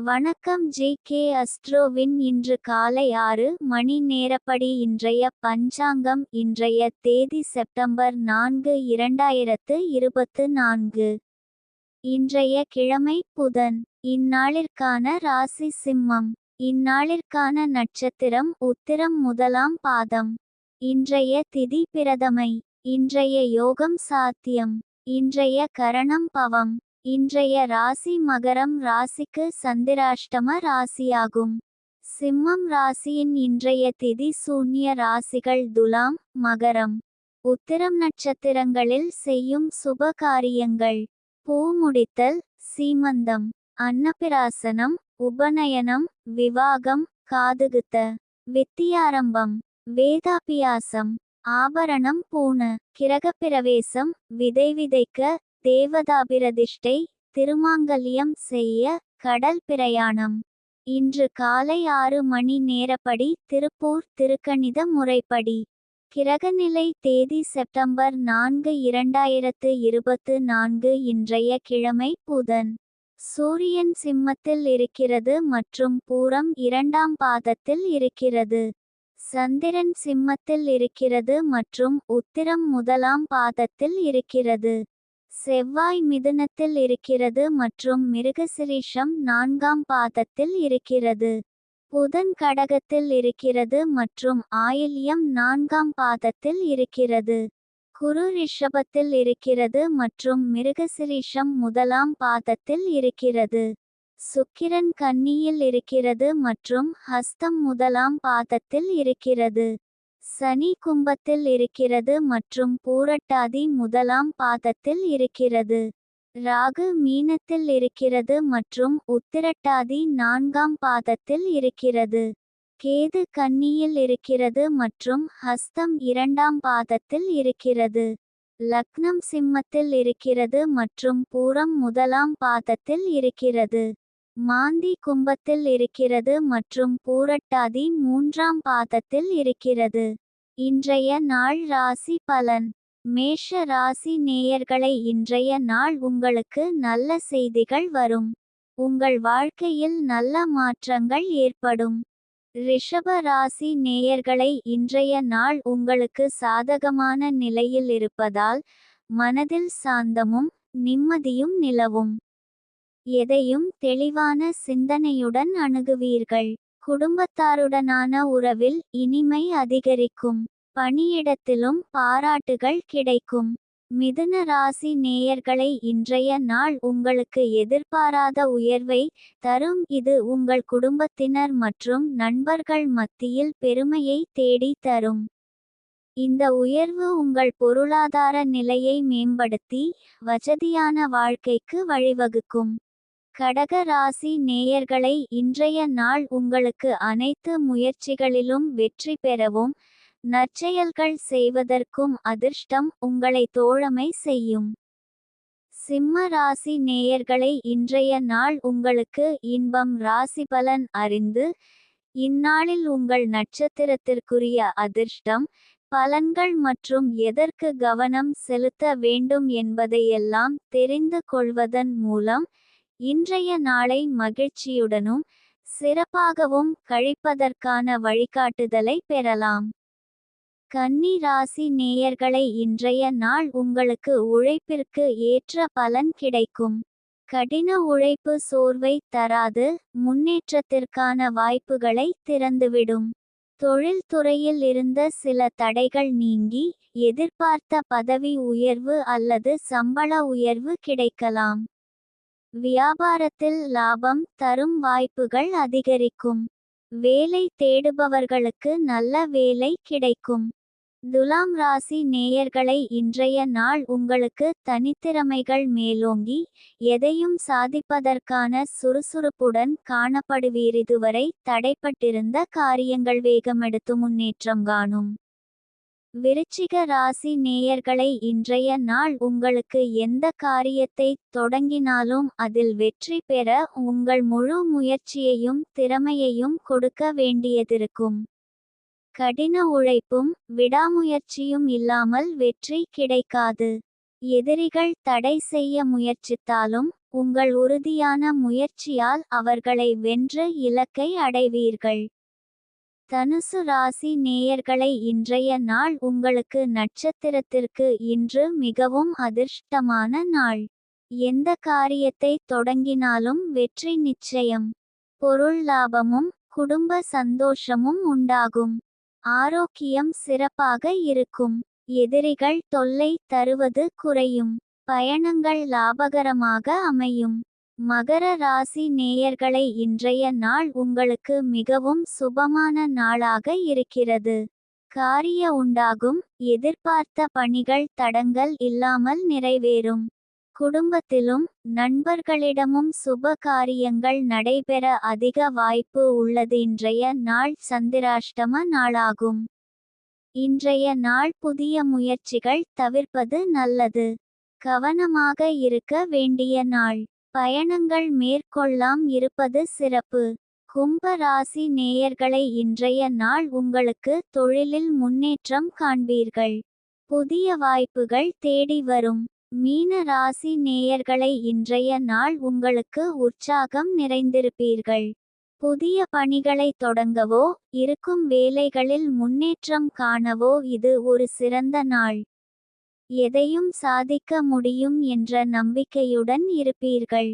வணக்கம் ஜே.கே. அஸ்ட்ரோவின் இன்று காலை 6 மணி நேரப்படி இன்றைய பஞ்சாங்கம். இன்றைய தேதி செப்டம்பர் 4, 2024. இன்றைய கிழமை புதன். இந்நாளிற்கான ராசி சிம்மம். இந்நாளிற்கான நட்சத்திரம் உத்திரம் முதலாம் பாதம். இன்றைய திதி பிரதமை. இன்றைய யோகம் சாத்தியம். இன்றைய கரணம் பவம். இன்றைய ராசி மகரம் ராசிக்கு சந்திராஷ்டம ராசியாகும். சிம்மம் ராசியின் இன்றைய திதி சூன்ய ராசிகள் துலாம், மகரம். உத்திரம் நட்சத்திரங்களில் செய்யும் சுப காரியங்கள்: பூ முடித்தல், சீமந்தம், அன்னபிராசனம், உபநயனம், விவாகம், காதுகுத்த, வித்தியாரம்பம், வேதாபியாசம், ஆபரணம் பூண, கிரகப்பிரவேசம், விதை விதைக்க, தேவதாபிரதிஷ்டை, திருமாங்கல்யம் செய்ய, கடல் பிரயாணம். இன்று காலை 6 மணி நேரப்படி திருப்பூர் திருக்கணித முறைப்படி. கிரகநிலை தேதி செப்டம்பர் 4, 2024. இன்றைய கிழமை புதன். சூரியன் சிம்மத்தில் இருக்கிறது மற்றும் பூரம் 2ஆம் பாதத்தில் இருக்கிறது. சந்திரன் சிம்மத்தில் இருக்கிறது மற்றும் உத்திரம் முதலாம் பாதத்தில் இருக்கிறது. செவ்வாய் மிதுனத்தில் இருக்கிறது மற்றும் மிருகசிரீஷம் 4ஆம் பாதத்தில் இருக்கிறது. புதன் கடகத்தில் இருக்கிறது மற்றும் ஆயில்யம் 4ஆம் பாதத்தில் இருக்கிறது. குரு ரிஷபத்தில் இருக்கிறது மற்றும் மிருகசிரீஷம் முதலாம் பாதத்தில் இருக்கிறது. சுக்கிரன் கன்னியில் இருக்கிறது மற்றும் ஹஸ்தம் முதலாம் பாதத்தில் இருக்கிறது. சனி கும்பத்தில் இருக்கிறது மற்றும் பூரட்டாதி முதலாம் பாதத்தில் இருக்கிறது. ராகு மீனத்தில் இருக்கிறது மற்றும் உத்திரட்டாதி 4ஆம் பாதத்தில் இருக்கிறது. கேது கன்னியில் இருக்கிறது மற்றும் ஹஸ்தம் 2ஆம் பாதத்தில் இருக்கிறது. லக்னம் சிம்மத்தில் இருக்கிறது மற்றும் பூரம் முதலாம் பாதத்தில் இருக்கிறது. மாந்தி கும்பத்தில் இருக்கிறது மற்றும் பூரட்டாதி 3ஆம் பாதத்தில் இருக்கிறது. இன்றைய நாள் ராசி பலன். மேஷ ராசி நேயர்களை, இன்றைய நாள் உங்களுக்கு நல்ல செய்திகள் வரும். உங்கள் வாழ்க்கையில் நல்ல மாற்றங்கள் ஏற்படும். ரிஷப ராசி நேயர்களை, இன்றைய நாள் உங்களுக்கு சாதகமான நிலையில் இருப்பதால் மனதில் சாந்தமும் நிம்மதியும் நிலவும். எதையும் தெளிவான சிந்தனையுடன் அணுகுவீர்கள். குடும்பத்தாருடனான உறவில் இனிமை அதிகரிக்கும். பணியிடத்திலும் பாராட்டுகள் கிடைக்கும். மிதுன ராசி நேயர்களை, இன்றைய நாள் உங்களுக்கு எதிர்பாராத உயர்வை தரும். இது உங்கள் குடும்பத்தினர் மற்றும் நண்பர்கள் மத்தியில் பெருமையை தேடி தரும். இந்த உயர்வு உங்கள் பொருளாதார நிலையை மேம்படுத்தி வசதியான வாழ்க்கைக்கு வழிவகுக்கும். கடக ராசி நேயர்களை, இன்றைய நாள் உங்களுக்கு அனைத்து முயற்சிகளிலும் வெற்றி பெறவும் நற்செயல்கள் செய்வதற்கும் அதிர்ஷ்டம் உங்களை தோழமை செய்யும். சிம்ம ராசி நேயர்களை, இன்றைய நாள் உங்களுக்கு இன்பம். ராசிபலன் அறிந்து இந்நாளில் உங்கள் நட்சத்திரத்திற்குரிய அதிர்ஷ்டம் பலன்கள் மற்றும் எதற்கு கவனம் செலுத்த வேண்டும் என்பதையெல்லாம் தெரிந்து கொள்வதன் மூலம் இன்றைய நாளை மகிழ்ச்சியுடனும் சிறப்பாகவும் கழிப்பதற்கான வழிகாட்டுதலை பெறலாம். கன்னி ராசி நேயர்களை, இன்றைய நாள் உங்களுக்கு உழைப்பிற்கு ஏற்ற பலன் கிடைக்கும். கடின உழைப்பு சோர்வை தராது, முன்னேற்றத்திற்கான வாய்ப்புகளை திறந்துவிடும். தொழில் துறையில் இருந்த சில தடைகள் நீங்கி எதிர்பார்த்த பதவி உயர்வு அல்லது சம்பள உயர்வு கிடைக்கலாம். வியாபாரத்தில் லாபம் தரும் வாய்ப்புகள் அதிகரிக்கும். வேலை தேடுபவர்களுக்கு நல்ல வேலை கிடைக்கும். துலாம் ராசி நேயர்களை, இன்றைய நாள் உங்களுக்கு தனித்திறமைகள் மேலோங்கி எதையும் சாதிப்பதற்கான சுறுசுறுப்புடன் காணப்படுவீர். இதுவரை தடைப்பட்டிருந்த காரியங்கள் வேகமெடுத்து முன்னேற்றம் காணும். விருச்சிக ராசி நேயர்களை, இன்றைய நாள் உங்களுக்கு எந்த காரியத்தை தொடங்கினாலும் அதில் வெற்றி பெற உங்கள் முழு முயற்சியையும் திறமையையும் கொடுக்க வேண்டியதிருக்கும். கடின உழைப்பும் விடாமுயற்சியும் இல்லாமல் வெற்றி கிடைக்காது. எதிரிகள் தடை செய்ய முயற்சித்தாலும் உங்கள் உறுதியான முயற்சியால் அவர்களை வென்று இலக்கை அடைவீர்கள். தனுசு ராசி நேயர்களை, இன்றைய நாள் உங்களுக்கு நட்சத்திரத்திற்கு இன்று மிகவும் அதிர்ஷ்டமான நாள். எந்த காரியத்தை தொடங்கினாலும் வெற்றி நிச்சயம். பொருள் லாபமும் குடும்ப சந்தோஷமும் உண்டாகும். ஆரோக்கியம் சிறப்பாக இருக்கும். எதிரிகள் தொல்லை தருவது குறையும். பயணங்கள் லாபகரமாக அமையும். மகர ராசி நேயர்களை, இன்றைய நாள் உங்களுக்கு மிகவும் சுபமான நாளாக இருக்கிறது. காரிய உண்டாகும். எதிர்பார்த்த பணிகள் தடங்கல் இல்லாமல் நிறைவேறும். குடும்பத்திலும் நண்பர்களிடமும் சுப காரியங்கள் நடைபெற அதிக வாய்ப்பு உள்ளது. இன்றைய நாள் சந்திராஷ்டம நாளாகும். இன்றைய நாள் புதிய முயற்சிகள் தவிர்ப்பது நல்லது. கவனமாக இருக்க வேண்டிய நாள். பயணங்கள் மேற்கொள்ளாம் இருப்பது சிறப்பு. கும்ப ராசி நேயர்களை, இன்றைய நாள் உங்களுக்கு தொழிலில் முன்னேற்றம் காண்பீர்கள். புதிய வாய்ப்புகள் தேடி வரும். மீன ராசி நேயர்களை, இன்றைய நாள் உங்களுக்கு உற்சாகம் நிறைந்திருப்பீர்கள். புதிய பணிகளை தொடங்கவோ இருக்கும் வேலைகளில் முன்னேற்றம் காணவோ இது ஒரு சிறந்த நாள். எதையும் சாதிக்க முடியும் என்ற நம்பிக்கையுடன் இருப்பீர்கள்.